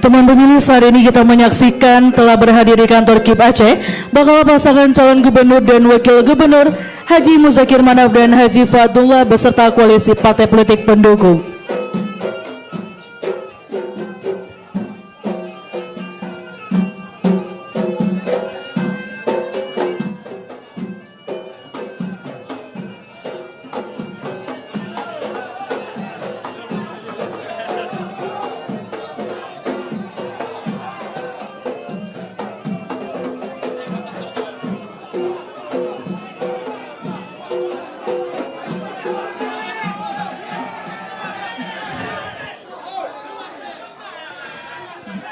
Teman pemilih, saat ini kita menyaksikan telah berhadir di kantor KIP Aceh bakal pasangan calon gubernur dan wakil gubernur Haji Muzakir Manaf dan Haji Fadullah beserta koalisi partai politik pendukung.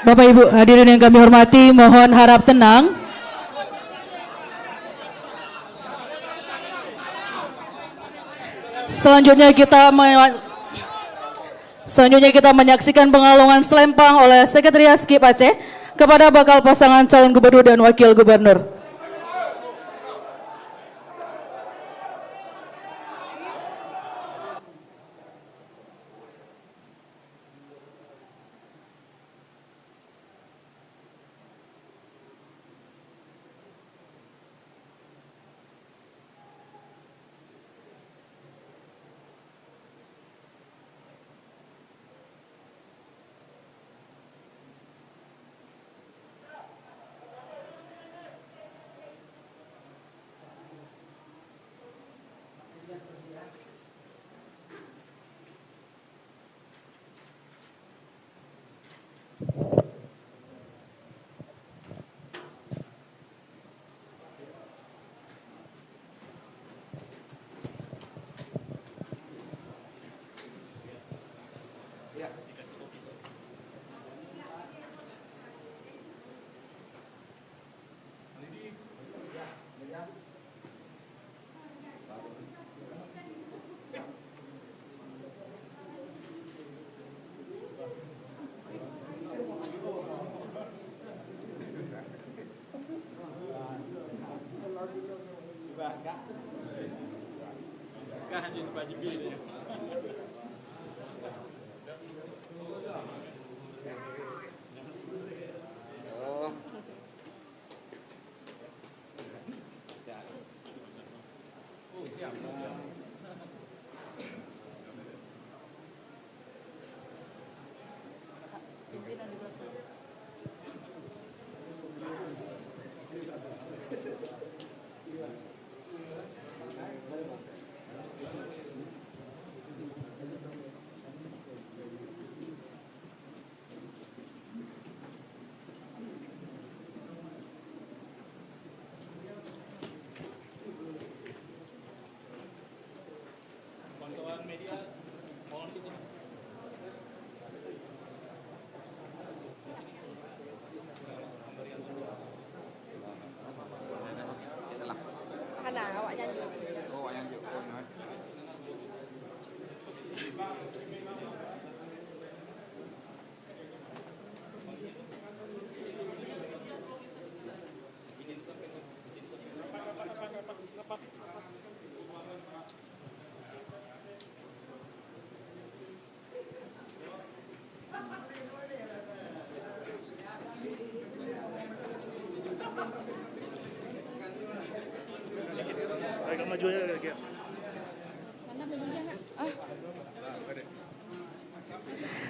Bapak Ibu hadirin yang kami hormati, mohon harap tenang. Selanjutnya kita menyaksikan pengalungan selempang oleh Sekretariat KIP Aceh kepada bakal pasangan calon gubernur dan wakil gubernur.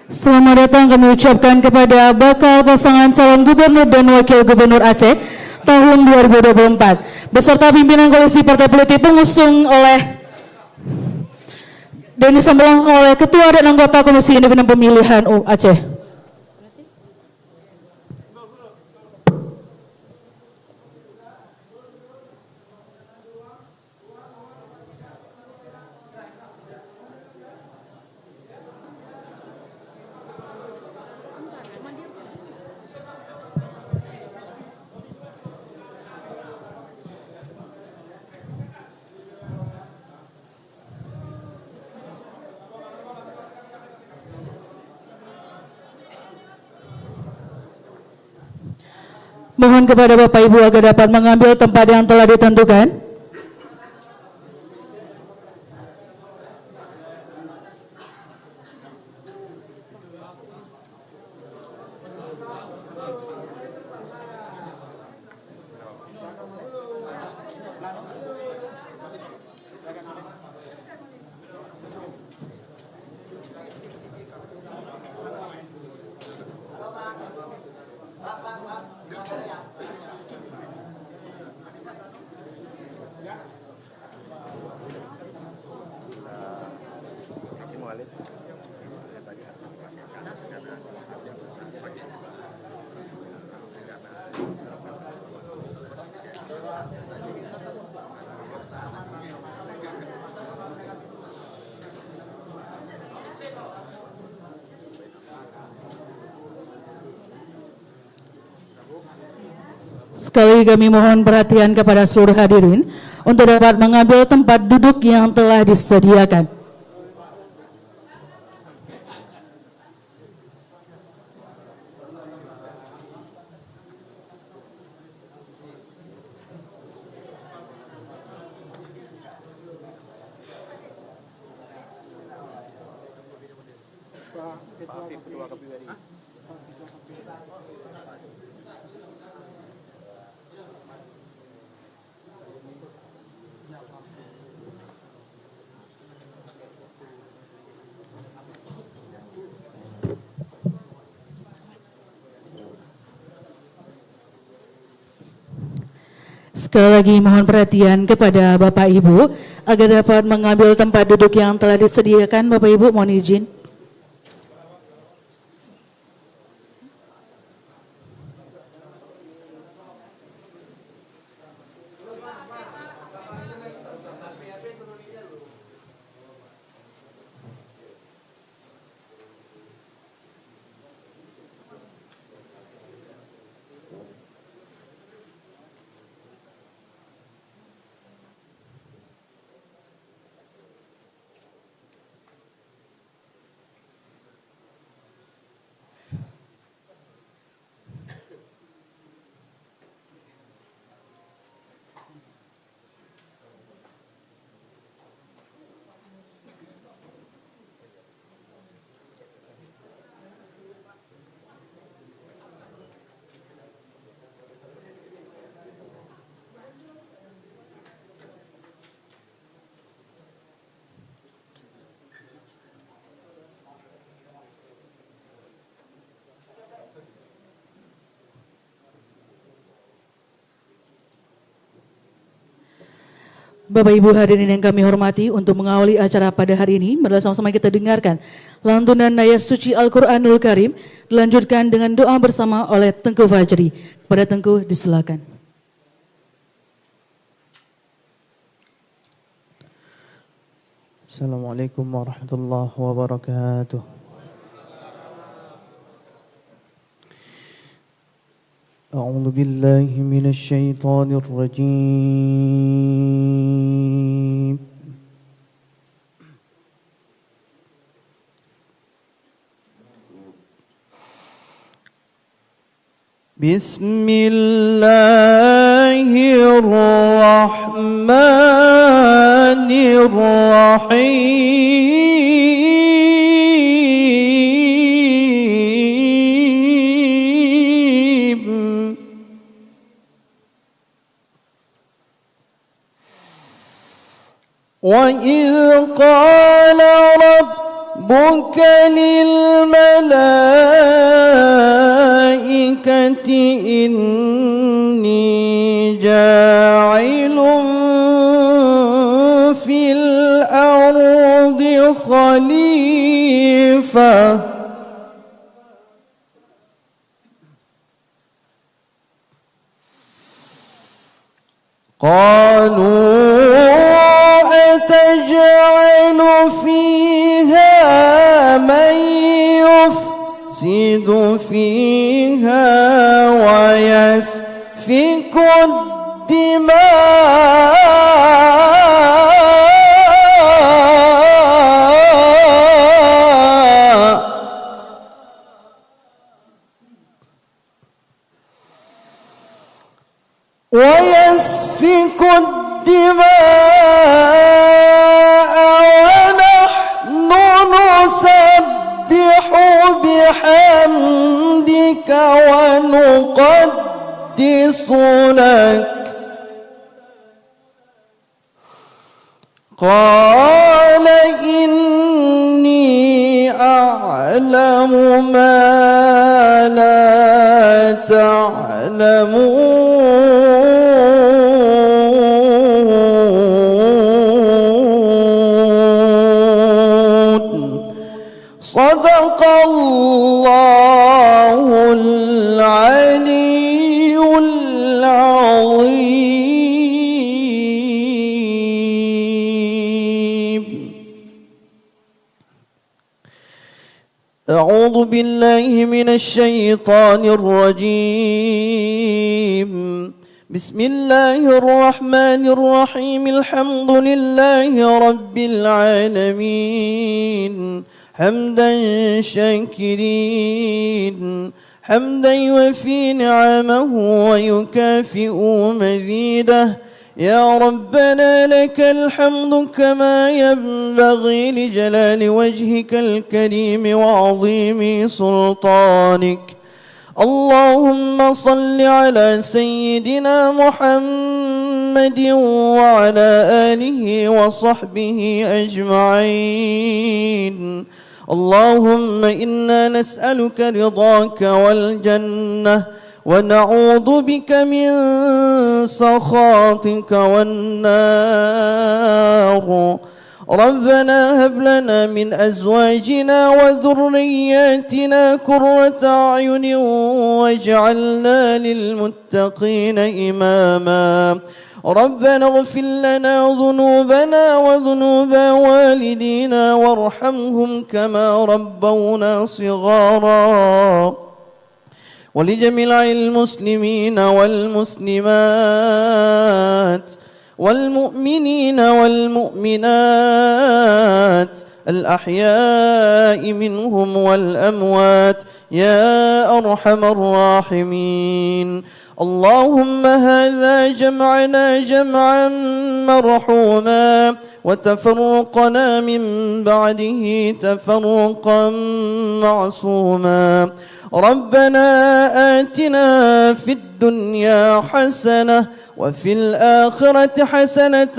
Selamat datang kami ucapkan kepada bakal pasangan calon gubernur dan wakil gubernur Aceh tahun 2024 beserta pimpinan koalisi partai politik pengusung dan disambung oleh Ketua dan anggota Komisi Independen Pemilihan Aceh. Mohon kepada Bapak Ibu agar dapat mengambil tempat yang telah ditentukan. Sekali lagi kami mohon perhatian kepada seluruh hadirin untuk dapat mengambil tempat duduk yang telah disediakan. Sekali lagi mohon perhatian kepada Bapak Ibu agar dapat mengambil tempat duduk yang telah disediakan. Bapak Ibu mohon izin. Bapak Ibu hadirin yang kami hormati, untuk mengawali acara pada hari ini, mari sama-sama kita dengarkan lantunan ayat suci Al-Quranul Karim, dilanjutkan dengan doa bersama oleh Tengku Fajri. Kepada Tengku disilakan. Assalamualaikum warahmatullahi wabarakatuh. أعوذ بالله من الشيطان الرجيم بسم الله الرحمن الرحيم وإذ قال ربك للملائكة إني جاعل في الأرض خليفة قالوا أتجعل فيها من يفسد فيها ويسفك الدماء ونحن نسبح بحمدك ونقدس لك قال إني أعلم ما لا تعلمون صدق الله العلي العظيم أعوذ بالله من الشيطان الرجيم. بسم الله الرحمن الرحيم. الحمد لله رب العالمين حمدا شاكرين، حمدا يوفي نعمه ويكافئ مزيده. يا ربنا لك الحمد كما ينبغي لجلال وجهك الكريم وعظيم سلطانك. اللهم صل على سيدنا محمد وعلى آله وصحبه أجمعين. اللهم إنا نسألك رضاك والجنة ونعوذ بك من سخطك والنار. ربنا هب لنا من أزواجنا وذرياتنا قرة أعين واجعلنا للمتقين إماما. ربنا اغفر لنا ذنوبنا وذنوب والدينا وارحمهم كما ربونا صغارا. ولجميع المسلمين والمسلمات والمؤمنين والمؤمنات الأحياء منهم والأموات يا أرحم الراحمين. اللهم هذا جمعنا جمعا مرحوما وتفرقنا من بعده تفرقا معصوما. ربنا آتنا في الدنيا حسنة وفي الآخرة حسنة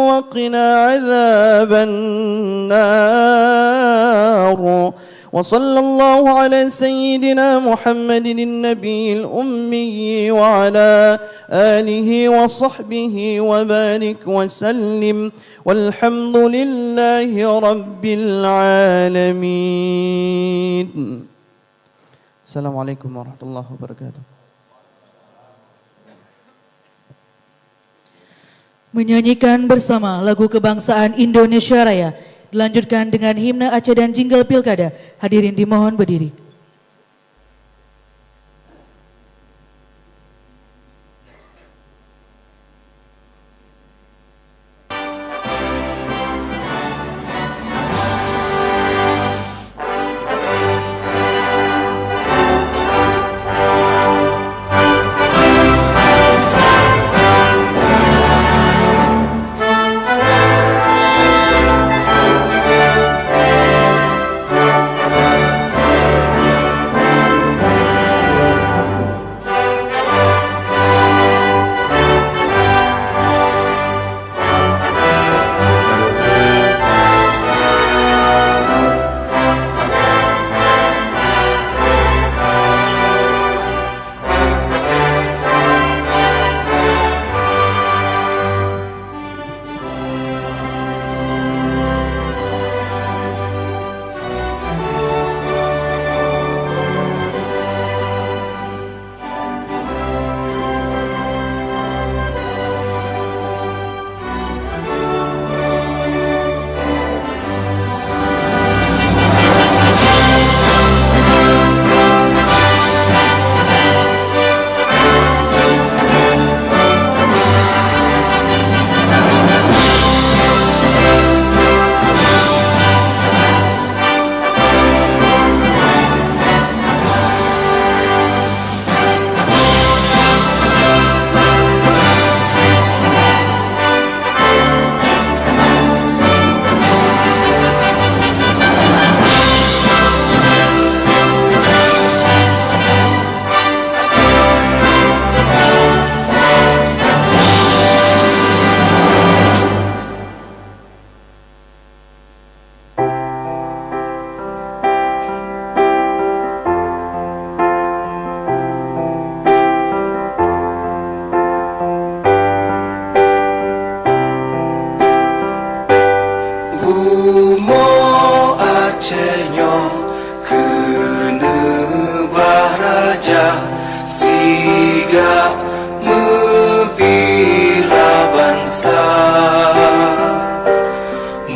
وقنا عذاب النار. وصلى الله على سيدنا محمد النبي الأمي وعلى آله وصحبه وبارك وسلم والحمد لله رب العالمين. السلام عليكم ورحمة الله وبركاته. Menyanyikan bersama lagu kebangsaan Indonesia Raya, dilanjutkan dengan himne Aceh dan jingle pilkada. Hadirin dimohon berdiri.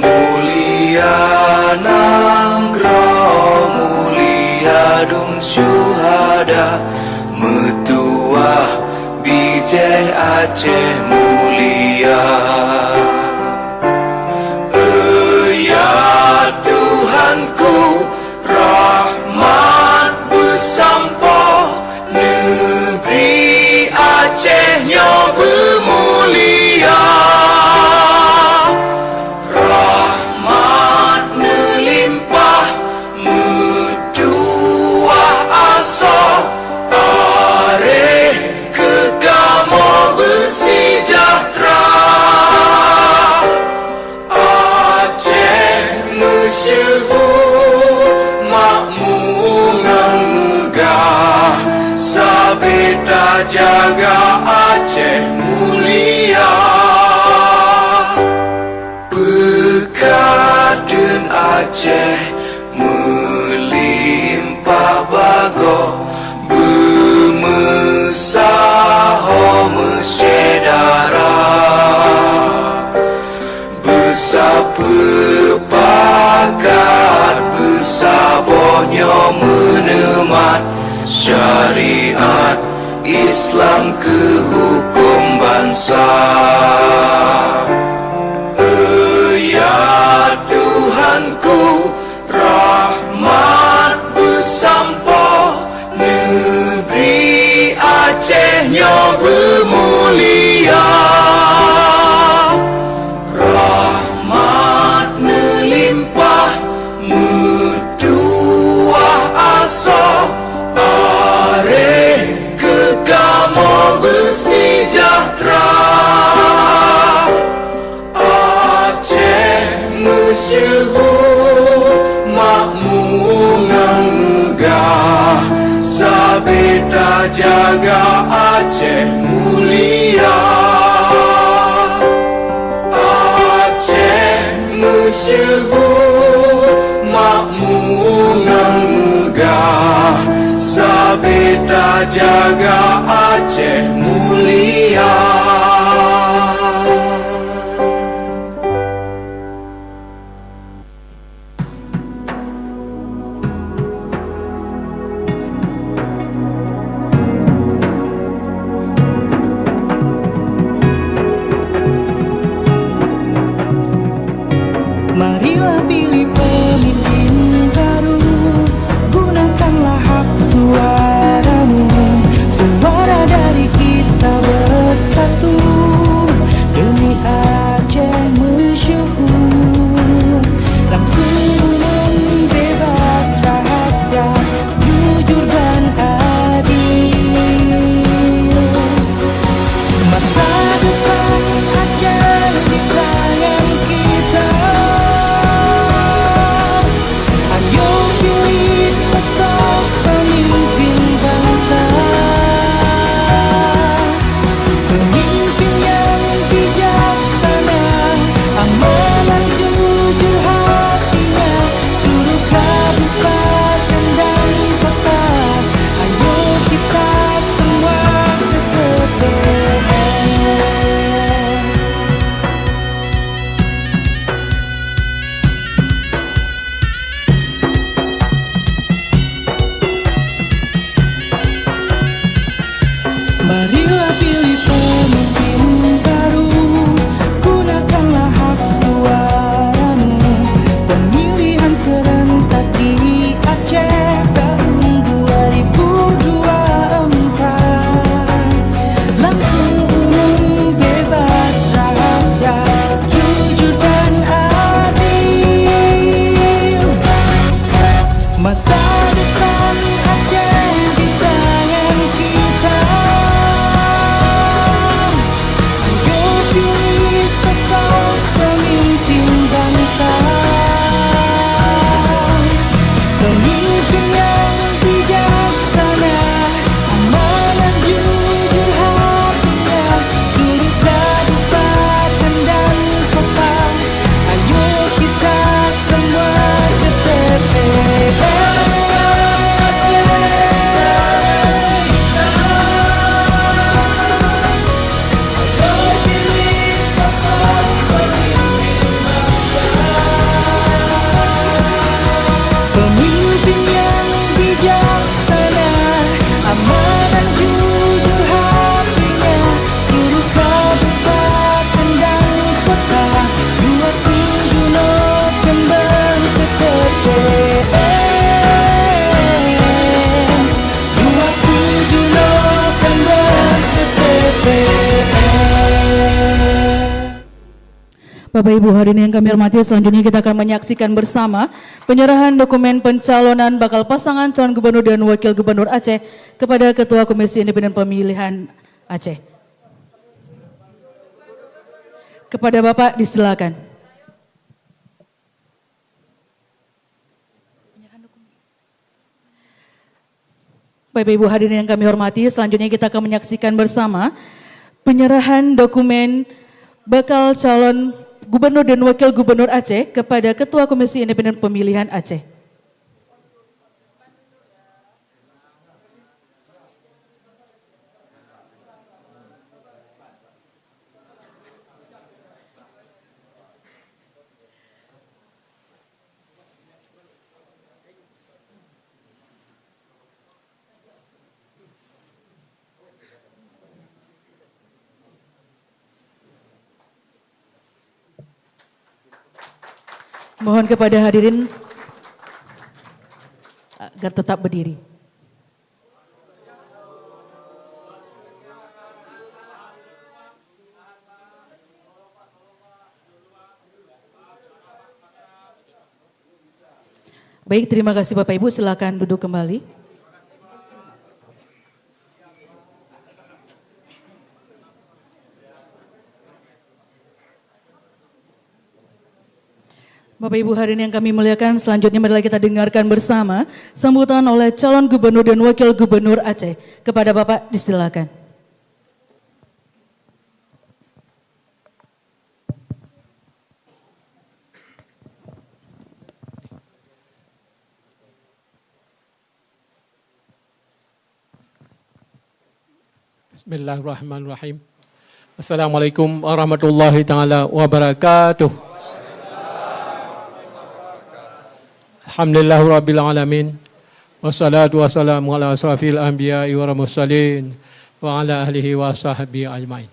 Mulia nangro mulia Metua bijai Aceh mulia. Ya Tuhanku, rahmat bersampo, negeri Aceh nyo bermulia. Rahmat melimpah, meduah aso, areh kekamo bersejahtera. Aceh masyhur, makmungan megah, sabeda jaga Aceh mulia. Bekaden Aceh melimpah bago, bermesaho mesyedara. Bersepakkat bersabonyo menemat syariat Islam ke hukum bangsa. Ya Tuhanku, rahmat bersampo, negeri Aceh nyo bermulia. Rahmat melimpah, meduah aso, areh kekamo bersejahtera. Aceh masyhur, makmungan megah, sabeda jaga Aceh mulia. Aceh masyhur, makmungan megah, sabeda jaga Aceh mulia. Marilah pilih pemimpin baru, gunakanlah hak suaramu, suara dari kita bersatu. Bapak Ibu hadirin yang kami hormati, selanjutnya kita akan menyaksikan bersama penyerahan dokumen pencalonan bakal pasangan calon gubernur dan wakil gubernur Aceh kepada Ketua Komisi Independen Pemilihan Aceh. Kepada Bapak disilakan. Bapak Ibu hadirin yang kami hormati, selanjutnya kita akan menyaksikan bersama penyerahan dokumen bakal calon Gubernur dan Wakil Gubernur Aceh kepada Ketua Komisi Independen Pemilihan Aceh. Mohon kepada hadirin agar tetap berdiri. Baik, terima kasih Bapak Ibu, silakan duduk kembali. Bapak Ibu hadirin yang kami muliakan, selanjutnya marilah kita dengarkan bersama sambutan oleh calon gubernur dan wakil gubernur Aceh. Kepada Bapak disilakan. Bismillahirrahmanirrahim. Assalamualaikum warahmatullahi taala wabarakatuh. Alhamdulillahirabbil alamin. Wassalatu wassalamu ala asrafil anbiya'i wal mursalin wa ala ahlihi wa sahbihi ajmain.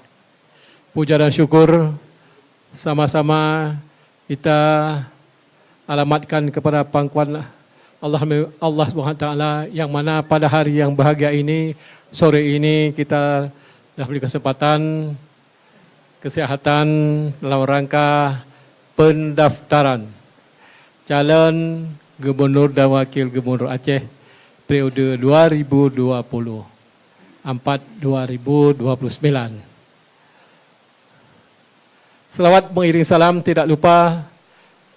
Puja dan syukur sama-sama kita alamatkan kepada pangkuan Allah Subhanahu wa taala yang mana pada hari yang bahagia ini, sore ini kita dah beri kesempatan kesehatan dalam rangka pendaftaran calon Gubernur dan Wakil Gubernur Aceh periode 2024-2029. Selawat mengiring salam tidak lupa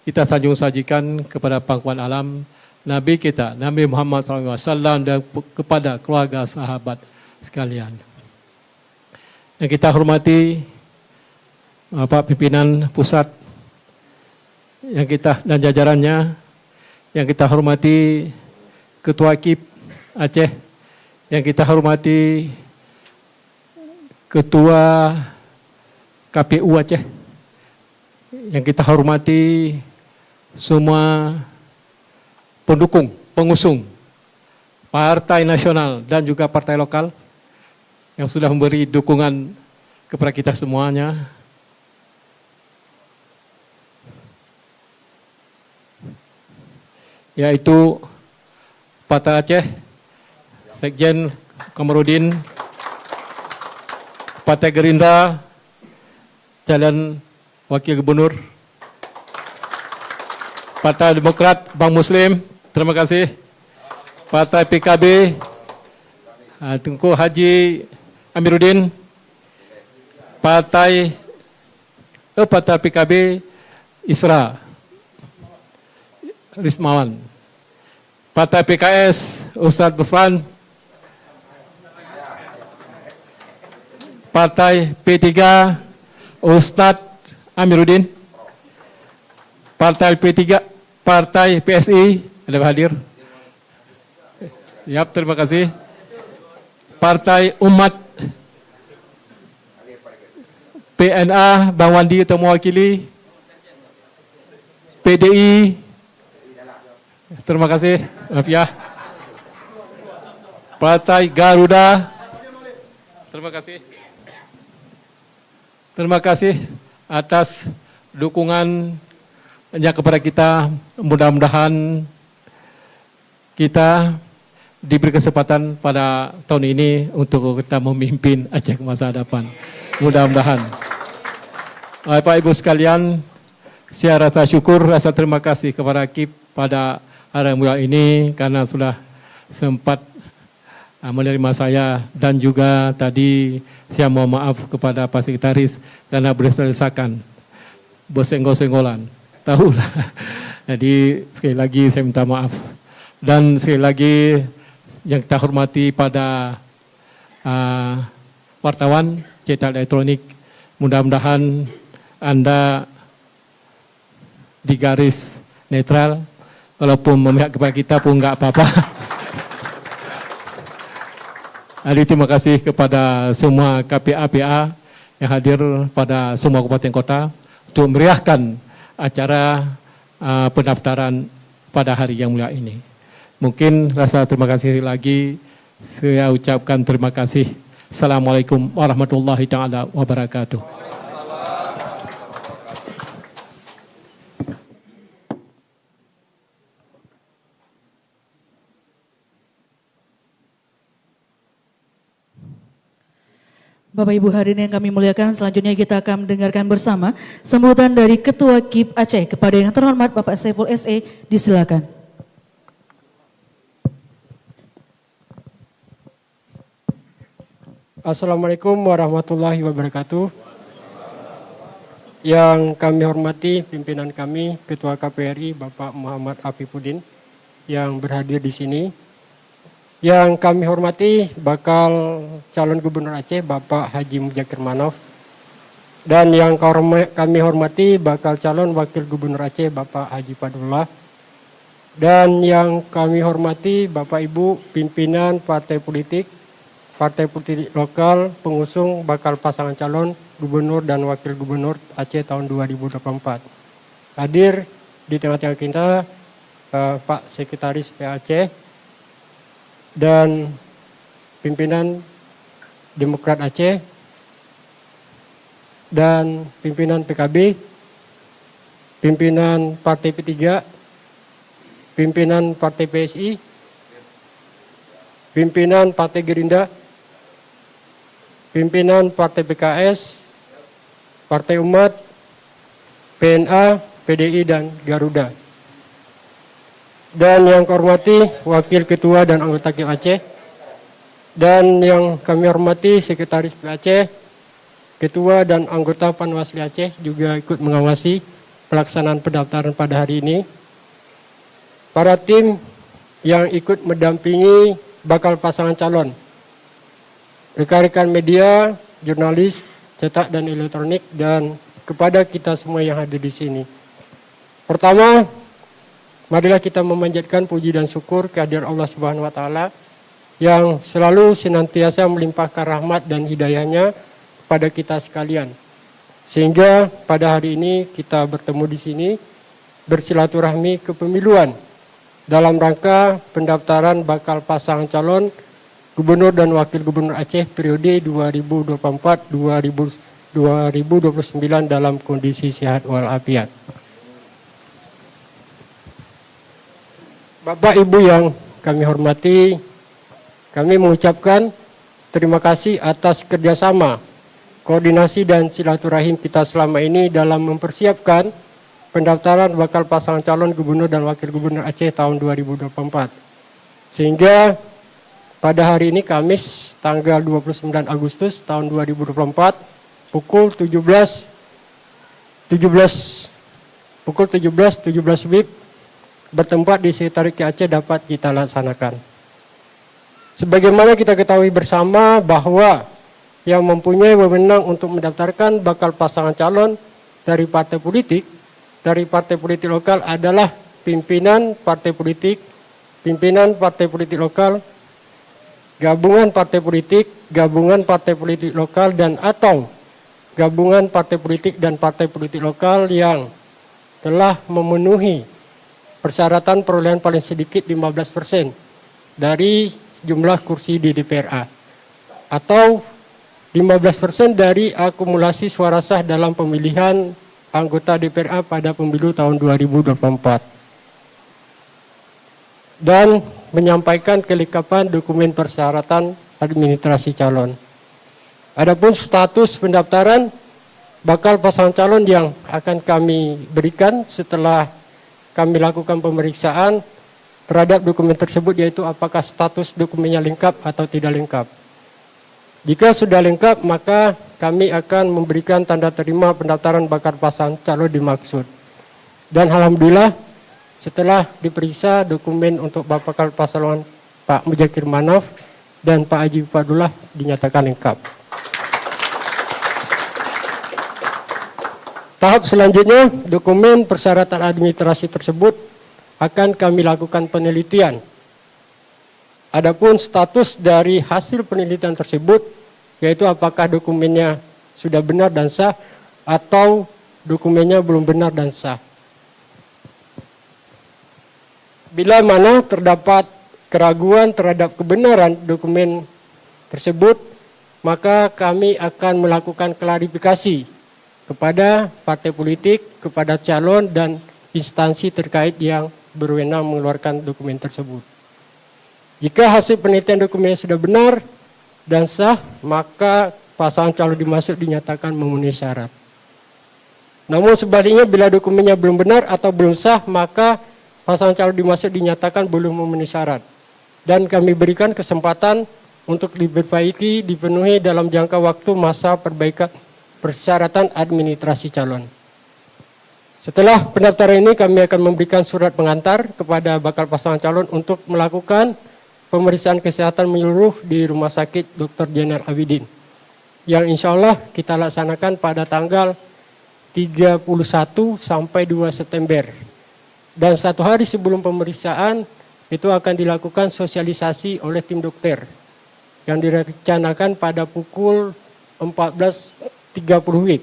kita sanjung sajikan kepada pangkuan alam Nabi kita, Nabi Muhammad SAW, dan kepada keluarga sahabat sekalian. Yang kita hormati Bapak Pimpinan Pusat yang kita dan jajarannya, yang kita hormati Ketua KIP Aceh, yang kita hormati Ketua KPU Aceh, yang kita hormati semua pendukung, pengusung partai nasional dan juga partai lokal yang sudah memberi dukungan kepada kita semuanya. Yaitu Partai Aceh, Sekjen Kamarudin, Partai Gerindra, calon Wakil Gubernur, Partai Demokrat, Bank Muslim, terima kasih, Partai PKB, Tunku Haji Amiruddin, Partai PKB Isra Rismawan, Partai PKS Ustadz Bufran, Partai P3 Ustadz Amiruddin, Partai P3, Partai PSI ada hadir. Yap, terima kasih. Partai Umat PNA Bang Wandi untuk mewakili, PDI, terima kasih. Maaf ya. Partai Garuda, terima kasih. Terima kasih atas dukungannya kepada kita. Mudah-mudahan kita diberi kesempatan pada tahun ini untuk kita memimpin Aceh ke masa depan. Mudah-mudahan. Bapak Ibu sekalian, Saya rasa syukur, rasa terima kasih kepada KIP pada hari mulia ini karena sudah sempat menerima saya, dan juga tadi saya mohon maaf kepada Pak Sekretaris karena berdesak-desakan, bersenggol-senggolan, tahulah. Jadi sekali lagi saya minta maaf. Dan sekali lagi yang kita hormati pada wartawan cetak elektronik, mudah-mudahan Anda di garis netral, walaupun memihak kepada kita pun enggak apa-apa. Jadi terima kasih kepada semua KPA-PA yang hadir pada semua kabupaten kota untuk meriahkan acara pendaftaran pada hari yang mulia ini. Mungkin rasa terima kasih lagi, saya ucapkan terima kasih. Assalamualaikum warahmatullahi taala wabarakatuh. Bapak Ibu hadirin yang kami muliakan, selanjutnya kita akan mendengarkan bersama sambutan dari Ketua KIP Aceh. Kepada yang terhormat Bapak Saiful SE, disilakan. Assalamualaikum warahmatullahi wabarakatuh. Yang kami hormati pimpinan kami, Ketua KPRI Bapak Muhammad Afifuddin yang berhadir di sini. Yang kami hormati bakal calon gubernur Aceh Bapak Haji Muzakir Manaf. Dan yang kami hormati bakal calon wakil gubernur Aceh Bapak Haji Fadullah. Dan yang kami hormati Bapak Ibu pimpinan partai politik lokal pengusung bakal pasangan calon gubernur dan wakil gubernur Aceh tahun 2024. Hadir di tengah-tengah kita Pak Sekretaris PAC dan pimpinan Demokrat Aceh dan pimpinan PKB, pimpinan Partai P3, pimpinan Partai PSI, pimpinan Partai Gerindra, pimpinan Partai PKS, Partai Umat, PNA, PDI, dan Garuda. Dan yang kami hormati Wakil Ketua dan anggota KIP Aceh, dan yang kami hormati Sekretaris PAC, Ketua dan anggota Panwasli Aceh juga ikut mengawasi pelaksanaan pendaftaran pada hari ini. Para tim yang ikut mendampingi bakal pasangan calon, rekan-rekan media, jurnalis, cetak dan elektronik, dan kepada kita semua yang hadir di sini. Pertama, marilah kita memanjatkan puji dan syukur kehadiran Allah Subhanahu wa taala yang selalu senantiasa melimpahkan rahmat dan hidayahnya kepada kita sekalian. Sehingga pada hari ini kita bertemu di sini bersilaturahmi kepemiluan dalam rangka pendaftaran bakal pasangan calon gubernur dan wakil gubernur Aceh periode 2024-2029 dalam kondisi sehat walafiat. Bapak Ibu yang kami hormati, kami mengucapkan terima kasih atas kerjasama, koordinasi dan silaturahim kita selama ini dalam mempersiapkan pendaftaran bakal pasangan calon gubernur dan wakil gubernur Aceh tahun 2024. Sehingga pada hari ini Kamis tanggal 29 Agustus tahun 2024 pukul 17 WIB bertempat di Sekretariat KIP Aceh dapat kita laksanakan. Sebagaimana kita ketahui bersama bahwa yang mempunyai wewenang untuk mendaftarkan bakal pasangan calon dari partai politik lokal adalah pimpinan partai politik lokal, gabungan partai politik lokal, dan atau gabungan partai politik dan partai politik lokal yang telah memenuhi persyaratan perolehan paling sedikit 15% dari jumlah kursi di DPRA atau 15% dari akumulasi suara sah dalam pemilihan anggota DPRA pada pemilu tahun 2024 dan menyampaikan kelengkapan dokumen persyaratan administrasi calon. Adapun status pendaftaran bakal pasangan calon yang akan kami berikan setelah kami lakukan pemeriksaan terhadap dokumen tersebut, yaitu apakah status dokumennya lengkap atau tidak lengkap. Jika sudah lengkap, maka kami akan memberikan tanda terima pendaftaran bakal pasangan calon dimaksud. Dan alhamdulillah setelah diperiksa dokumen untuk bakal pasangan Pak Muzakir Manaf dan Pak Haji Fadullah dinyatakan lengkap. Tahap selanjutnya, dokumen persyaratan administrasi tersebut akan kami lakukan penelitian. Adapun status dari hasil penelitian tersebut, yaitu apakah dokumennya sudah benar dan sah atau dokumennya belum benar dan sah. Bila mana terdapat keraguan terhadap kebenaran dokumen tersebut, maka kami akan melakukan klarifikasi kepada partai politik, kepada calon dan instansi terkait yang berwenang mengeluarkan dokumen tersebut. Jika hasil penelitian dokumennya sudah benar dan sah, maka pasangan calon dimaksud dinyatakan memenuhi syarat. Namun sebaliknya, bila dokumennya belum benar atau belum sah, maka pasangan calon dimaksud dinyatakan belum memenuhi syarat. Dan kami berikan kesempatan untuk diperbaiki, dipenuhi dalam jangka waktu masa perbaikan persyaratan administrasi calon. Setelah pendaftaran ini, kami akan memberikan surat pengantar kepada bakal pasangan calon untuk melakukan pemeriksaan kesehatan menyeluruh di Rumah Sakit Dr. Zainal Abidin, yang insya Allah kita laksanakan pada tanggal 31 sampai 2 September. Dan 1 hari sebelum pemeriksaan itu akan dilakukan sosialisasi oleh tim dokter yang direncanakan pada pukul 14.30 WIB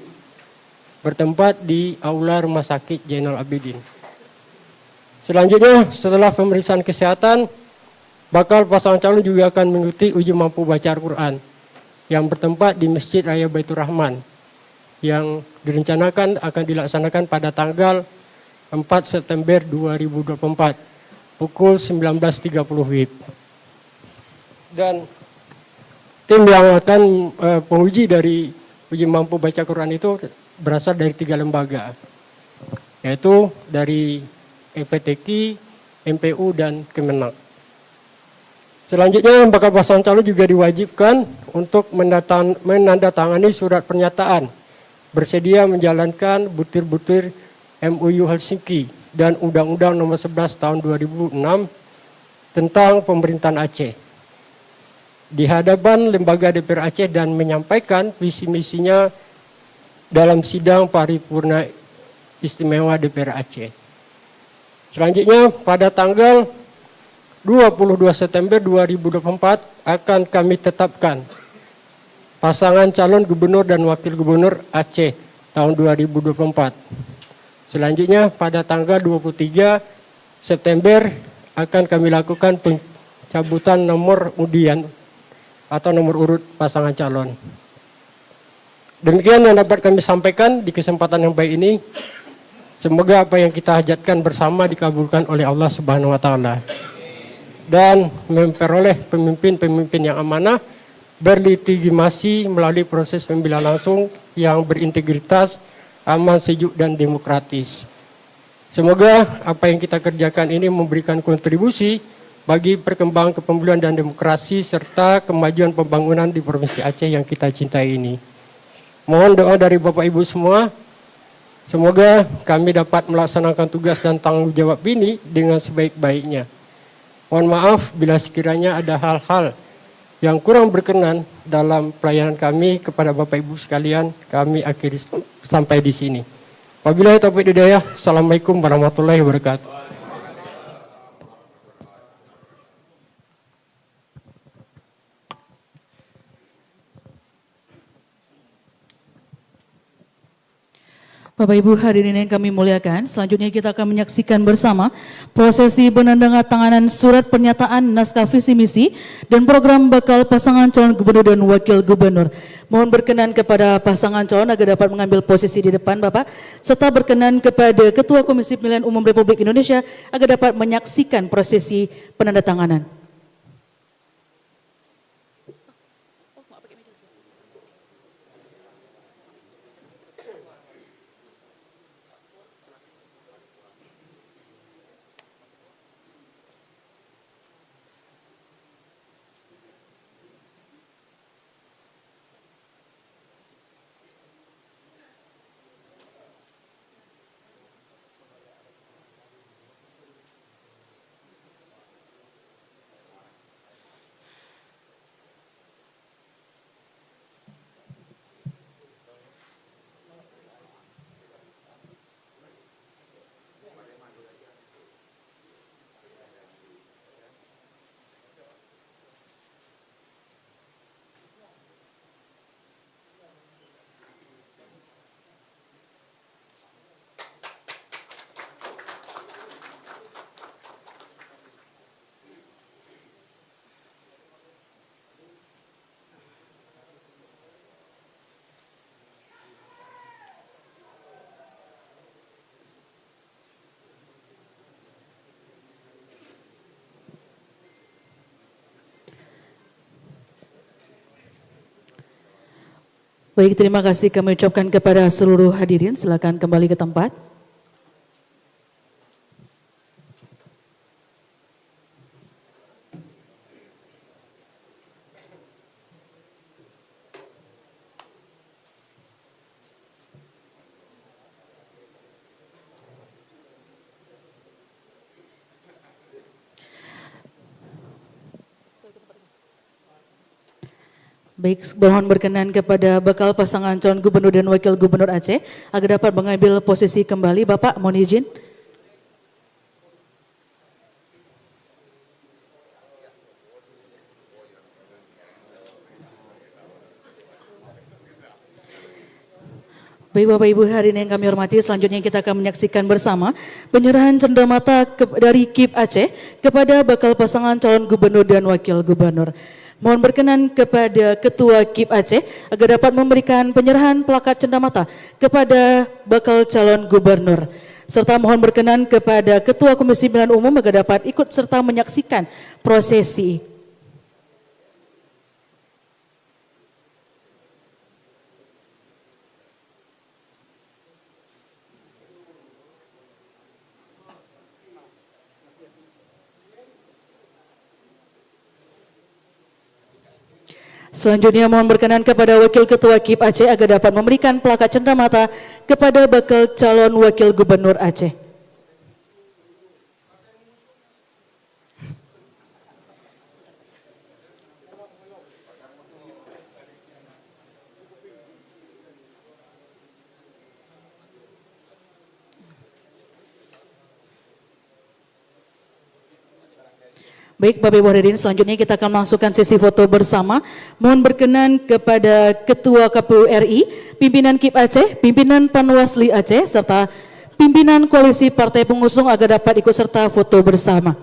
bertempat di Aula Rumah Sakit Zainal Abidin. Selanjutnya, setelah pemeriksaan kesehatan, bakal pasangan calon juga akan mengikuti uji mampu baca Al-Quran yang bertempat di Masjid Raya Baitur Rahman yang direncanakan akan dilaksanakan pada tanggal 4 September 2024 pukul 19.30 WIB. Dan tim yang akan penguji dari uji mampu baca Quran itu berasal dari 3 lembaga, yaitu dari EPTQ, MPU, dan Kemenak. Selanjutnya, bakal pasangan calon juga diwajibkan untuk menandatangani surat pernyataan bersedia menjalankan butir-butir MOU Helsinki dan Undang-Undang Nomor 11 Tahun 2006 tentang pemerintahan Aceh di hadapan lembaga DPR Aceh dan menyampaikan visi misinya dalam sidang paripurna istimewa DPR Aceh. Selanjutnya, pada tanggal 22 September 2024 akan kami tetapkan pasangan calon gubernur dan wakil gubernur Aceh tahun 2024. Selanjutnya, pada tanggal 23 September akan kami lakukan pencabutan nomor undian atau nomor urut pasangan calon. Demikian yang dapat kami sampaikan di kesempatan yang baik ini. Semoga apa yang kita hajatkan bersama dikabulkan oleh Allah Subhanahu wa taala dan memperoleh pemimpin-pemimpin yang amanah, berlegitimasi melalui proses pemilihan langsung yang berintegritas, aman, sejuk, dan demokratis. Semoga apa yang kita kerjakan ini memberikan kontribusi bagi perkembangan kepemiluan dan demokrasi serta kemajuan pembangunan di Provinsi Aceh yang kita cintai ini. Mohon doa dari Bapak Ibu semua, semoga kami dapat melaksanakan tugas dan tanggung jawab ini dengan sebaik-baiknya. Mohon maaf bila sekiranya ada hal-hal yang kurang berkenan dalam pelayanan kami kepada Bapak Ibu sekalian. Kami akhiri sampai di sini. Wabillahi taufiq hidayah. Assalamualaikum warahmatullahi wabarakatuh. Bapak Ibu hadirin yang kami muliakan, selanjutnya kita akan menyaksikan bersama prosesi penandatanganan surat pernyataan naskah visi misi dan program bakal pasangan calon gubernur dan wakil gubernur. Mohon berkenan kepada pasangan calon agar dapat mengambil posisi di depan Bapak, serta berkenan kepada Ketua Komisi Pemilihan Umum Republik Indonesia agar dapat menyaksikan prosesi penandatanganan. Baik, terima kasih kami ucapkan kepada seluruh hadirin. Silakan kembali ke tempat. Baik, mohon berkenan kepada bakal pasangan calon gubernur dan wakil gubernur Aceh agar dapat mengambil posisi kembali. Bapak, mohon izin. Baik Bapak Ibu, hari ini yang kami hormati, selanjutnya kita akan menyaksikan bersama penyerahan cenderamata dari KIP Aceh kepada bakal pasangan calon gubernur dan wakil gubernur. Mohon berkenan kepada Ketua KIP Aceh agar dapat memberikan penyerahan plakat cenderamata kepada bakal calon gubernur. Serta mohon berkenan kepada Ketua Komisi Pemilihan Umum agar dapat ikut serta menyaksikan prosesi. Selanjutnya mohon berkenan kepada Wakil Ketua KIP Aceh agar dapat memberikan plakat cenderamata kepada bakal calon Wakil Gubernur Aceh. Baik Bapak Ibu hadirin, selanjutnya kita akan masukkan sesi foto bersama. Mohon berkenan kepada Ketua KPU RI, pimpinan KIP Aceh, pimpinan Panwasli Aceh, serta pimpinan koalisi partai pengusung agar dapat ikut serta foto bersama.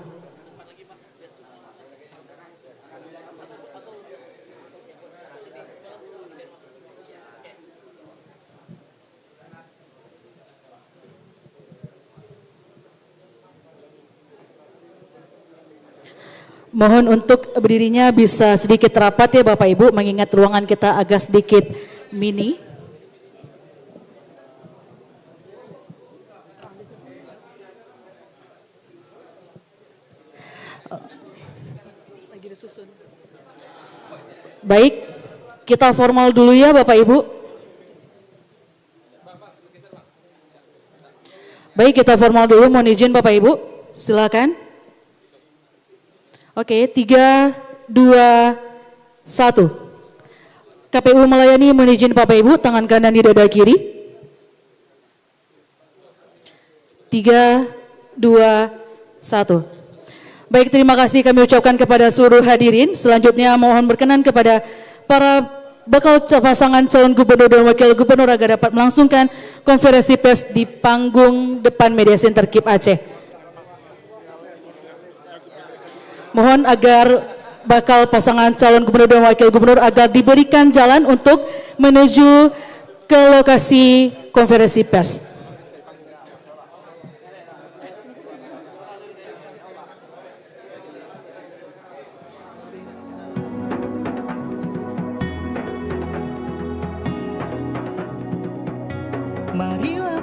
Mohon untuk berdirinya bisa sedikit rapat ya Bapak Ibu, mengingat ruangan kita agak sedikit mini. Baik, kita formal dulu ya Bapak Ibu. Baik, kita formal dulu, mohon izin Bapak Ibu, silakan. Oke, 3, 2, 1. KPU melayani, mohon izin Bapak Ibu, tangan kanan di dada kiri. 3, 2, 1. Baik, terima kasih kami ucapkan kepada seluruh hadirin. Selanjutnya mohon berkenan kepada para bakal pasangan calon gubernur dan wakil gubernur agar dapat melangsungkan konferensi pers di panggung depan Media Center KIP Aceh. Mohon agar bakal pasangan calon gubernur dan wakil gubernur agar diberikan jalan untuk menuju ke lokasi konferensi pers. Marilah